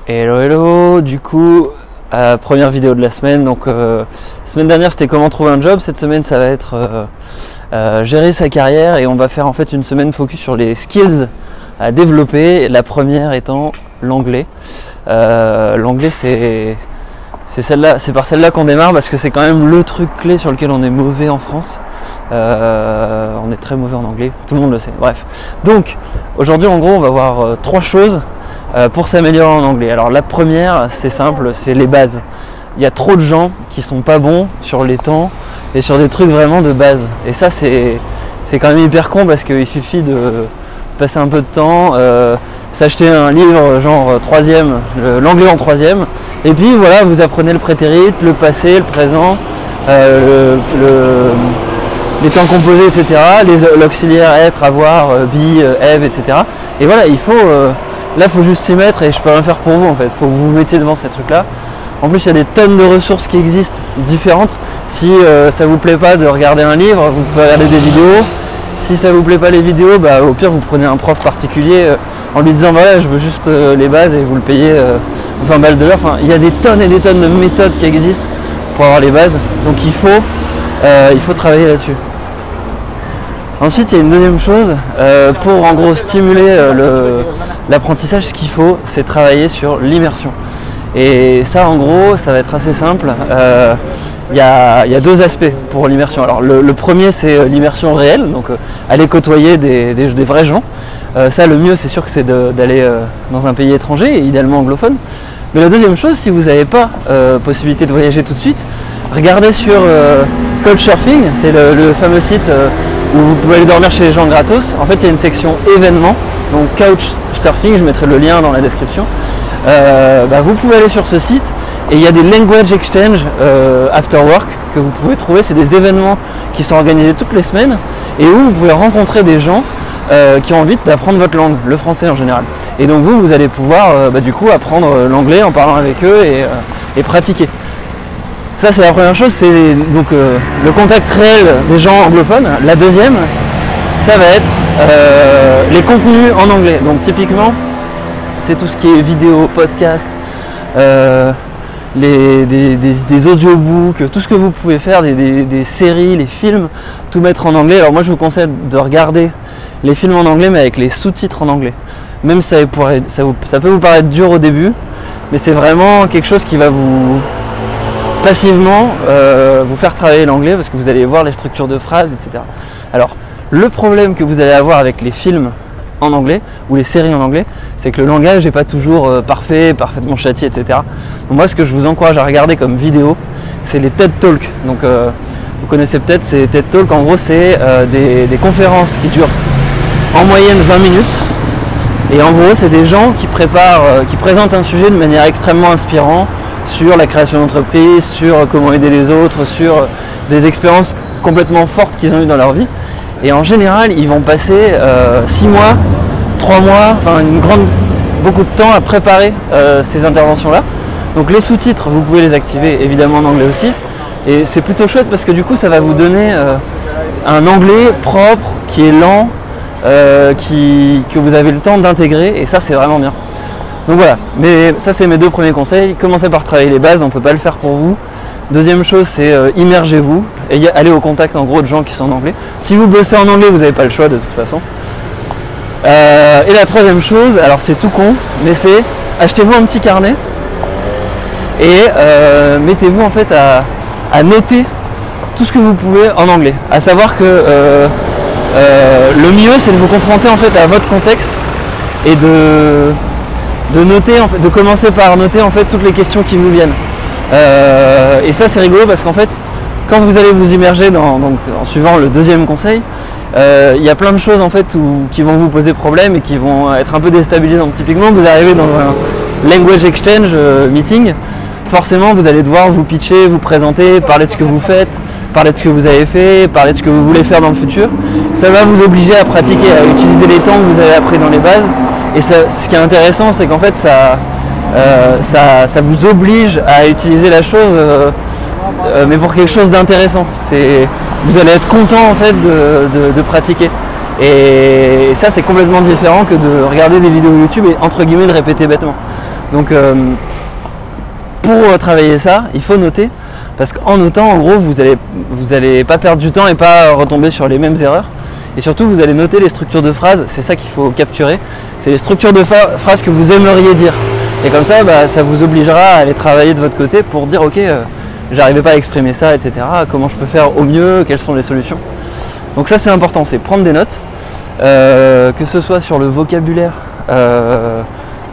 Hello hello, du coup première vidéo de la semaine. Donc semaine dernière c'était comment trouver un job, cette semaine ça va être gérer sa carrière, et on va faire en fait une semaine focus sur les skills à développer. La première étant l'anglais. L'anglais c'est par celle-là qu'on démarre, parce que c'est quand même le truc clé sur lequel on est mauvais en France. On est très mauvais en anglais, tout le monde le sait. Bref, donc aujourd'hui en gros on va voir trois choses pour s'améliorer en anglais. Alors la première, c'est simple, c'est les bases. Il y a trop de gens qui sont pas bons sur les temps et sur des trucs vraiment de base. Et ça c'est quand même hyper con, parce qu'il suffit de passer un peu de temps, s'acheter un livre genre 3e, l'anglais en 3e, et puis voilà, vous apprenez le prétérit, le passé, le présent, les temps composés, etc., l'auxiliaire être, avoir, be, have, etc. Et voilà, il faut juste s'y mettre, et je peux rien faire pour vous en fait. Il faut que vous vous mettiez devant ces trucs là. En plus il y a des tonnes de ressources qui existent différentes. Si ça vous plaît pas de regarder un livre, vous pouvez regarder des vidéos. Si ça vous plaît pas les vidéos, bah au pire vous prenez un prof particulier en lui disant voilà, je veux juste les bases, et vous le payez 20 balles de l'heure. Enfin, il y a des tonnes et des tonnes de méthodes qui existent pour avoir les bases, donc il faut travailler là-dessus. Ensuite, il y a une deuxième chose, pour en gros stimuler l'apprentissage, ce qu'il faut, c'est travailler sur l'immersion. Et ça, en gros, ça va être assez simple. Il y a deux aspects pour l'immersion. Alors le premier, c'est l'immersion réelle, donc aller côtoyer des vrais gens. Ça, le mieux, c'est sûr que c'est d'aller dans un pays étranger, et idéalement anglophone. Mais la deuxième chose, si vous n'avez pas possibilité de voyager tout de suite, regardez sur Couchsurfing, c'est le fameux site où vous pouvez aller dormir chez les gens gratos. En fait, il y a une section événements, donc Couchsurfing, je mettrai le lien dans la description. Vous pouvez aller sur ce site, et il y a des language exchange after work que vous pouvez trouver. C'est des événements qui sont organisés toutes les semaines, et où vous pouvez rencontrer des gens qui ont envie d'apprendre votre langue, le français en général. Et donc vous allez pouvoir du coup apprendre l'anglais en parlant avec eux et pratiquer. Ça, c'est la première chose, c'est donc le contact réel des gens anglophones. La deuxième, ça va être les contenus en anglais. Donc typiquement, c'est tout ce qui est vidéo, podcast, des audiobooks, tout ce que vous pouvez faire, des séries, les films, tout mettre en anglais. Alors moi, je vous conseille de regarder les films en anglais, mais avec les sous-titres en anglais. Même si ça peut vous paraître dur au début, mais c'est vraiment quelque chose qui va vous passivement vous faire travailler l'anglais, parce que vous allez voir les structures de phrases, etc. Alors le problème que vous allez avoir avec les films en anglais ou les séries en anglais, c'est que le langage n'est pas toujours parfaitement châtié, etc. Donc moi, ce que je vous encourage à regarder comme vidéo, c'est les TED Talks. Donc vous connaissez peut-être ces TED Talks. En gros, c'est des conférences qui durent en moyenne 20 minutes, et en gros c'est des gens qui présentent un sujet de manière extrêmement inspirante, sur la création d'entreprise, sur comment aider les autres, sur des expériences complètement fortes qu'ils ont eues dans leur vie. Et en général, ils vont passer 6 mois, 3 mois, enfin beaucoup de temps à préparer ces interventions-là. Donc les sous-titres, vous pouvez les activer évidemment en anglais aussi. Et c'est plutôt chouette, parce que du coup, ça va vous donner un anglais propre, qui est lent, que vous avez le temps d'intégrer, et ça, c'est vraiment bien. Donc voilà, mais ça c'est mes deux premiers conseils. Commencez par travailler les bases, on ne peut pas le faire pour vous. Deuxième chose, c'est immergez-vous et allez au contact en gros de gens qui sont en anglais. Si vous bossez en anglais, vous n'avez pas le choix de toute façon. Et la troisième chose, alors c'est tout con, mais c'est achetez-vous un petit carnet, et mettez-vous en fait à noter tout ce que vous pouvez en anglais. À savoir que le mieux, c'est de vous confronter en fait à votre contexte, et de noter, en fait, de commencer par noter en fait toutes les questions qui vous viennent. Et ça, c'est rigolo, parce qu'en fait, quand vous allez vous immerger en suivant le deuxième conseil, il y a plein de choses en fait qui vont vous poser problème et qui vont être un peu déstabilisantes. Typiquement, vous arrivez dans un language exchange meeting, forcément vous allez devoir vous pitcher, vous présenter, parler de ce que vous faites, parler de ce que vous avez fait, parler de ce que vous voulez faire dans le futur. Ça va vous obliger à pratiquer, à utiliser les temps que vous avez appris dans les bases. Et ça, ce qui est intéressant, c'est qu'en fait ça vous oblige à utiliser la chose, mais pour quelque chose d'intéressant. Vous allez être content en fait de pratiquer. Et ça, c'est complètement différent que de regarder des vidéos YouTube et entre guillemets de répéter bêtement. Donc pour travailler ça, il faut noter, parce qu'en notant, en gros, vous allez pas perdre du temps et pas retomber sur les mêmes erreurs. Et surtout, vous allez noter les structures de phrases, c'est ça qu'il faut capturer. C'est les structures de phrases que vous aimeriez dire. Et comme ça, ça vous obligera à aller travailler de votre côté pour dire ok, j'arrivais pas à exprimer ça, etc. Comment je peux faire au mieux, quelles sont les solutions. Donc ça c'est important, c'est prendre des notes, que ce soit sur le vocabulaire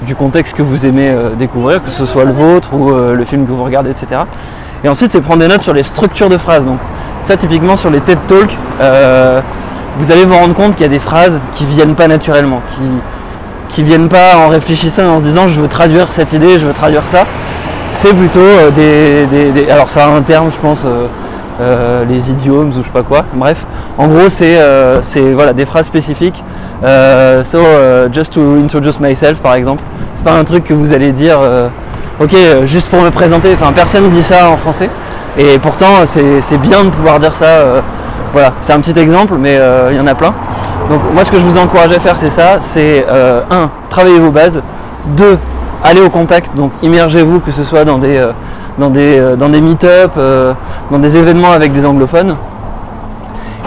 du contexte que vous aimez découvrir, que ce soit le vôtre ou le film que vous regardez, etc. Et ensuite c'est prendre des notes sur les structures de phrases. Donc ça typiquement sur les TED Talks, vous allez vous rendre compte qu'il y a des phrases qui viennent pas naturellement, qui viennent pas en réfléchissant et en se disant je veux traduire cette idée, je veux traduire ça. C'est plutôt alors ça a un terme je pense, les idiomes ou je sais pas quoi, bref, en gros c'est voilà, des phrases spécifiques. Just to introduce myself par exemple, c'est pas un truc que vous allez dire ok juste pour me présenter, enfin personne dit ça en français et pourtant c'est bien de pouvoir dire ça. Voilà, c'est un petit exemple, mais il y en a plein. Donc moi ce que je vous encourage à faire c'est ça, c'est 1. Travaillez vos bases, 2. Allez au contact, donc immergez-vous que ce soit dans des meet-up, dans des événements avec des anglophones.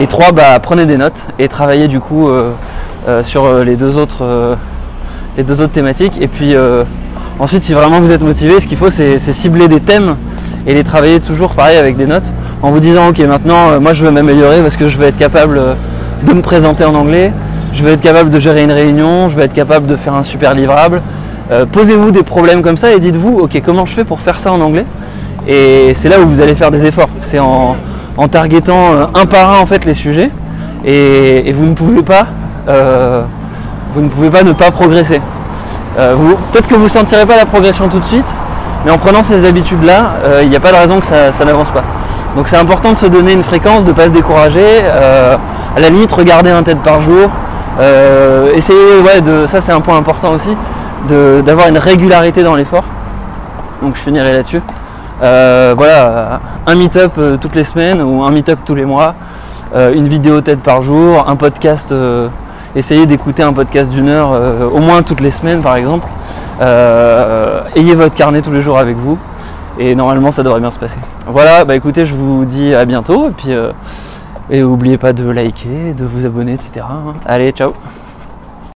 Et 3. Prenez des notes et travaillez du coup sur les deux autres thématiques. Et puis ensuite si vraiment vous êtes motivé, ce qu'il faut c'est cibler des thèmes et les travailler toujours pareil avec des notes. En vous disant ok maintenant moi je veux m'améliorer parce que je veux être capable de me présenter en anglais, je veux être capable de gérer une réunion, je veux être capable de faire un super livrable. Posez-vous des problèmes comme ça et dites-vous ok comment je fais pour faire ça en anglais, et c'est là où vous allez faire des efforts, c'est en targetant un par un en fait les sujets et vous ne pouvez pas ne pas progresser. Peut-être que vous ne sentirez pas la progression tout de suite, mais en prenant ces habitudes là il n'y a pas de raison que ça n'avance pas. Donc c'est important de se donner une fréquence, de ne pas se décourager, à la limite regarder un TED par jour, essayer, ça c'est un point important aussi, d'avoir une régularité dans l'effort. Donc je finirai là-dessus. Voilà, un meet-up toutes les semaines ou un meet-up tous les mois, une vidéo TED par jour, un podcast, essayez d'écouter un podcast d'1 heure au moins toutes les semaines par exemple. Ayez votre carnet tous les jours avec vous. Et normalement ça devrait bien se passer. Voilà, écoutez, je vous dis à bientôt et puis n'oubliez pas de liker, de vous abonner, etc. Allez, ciao.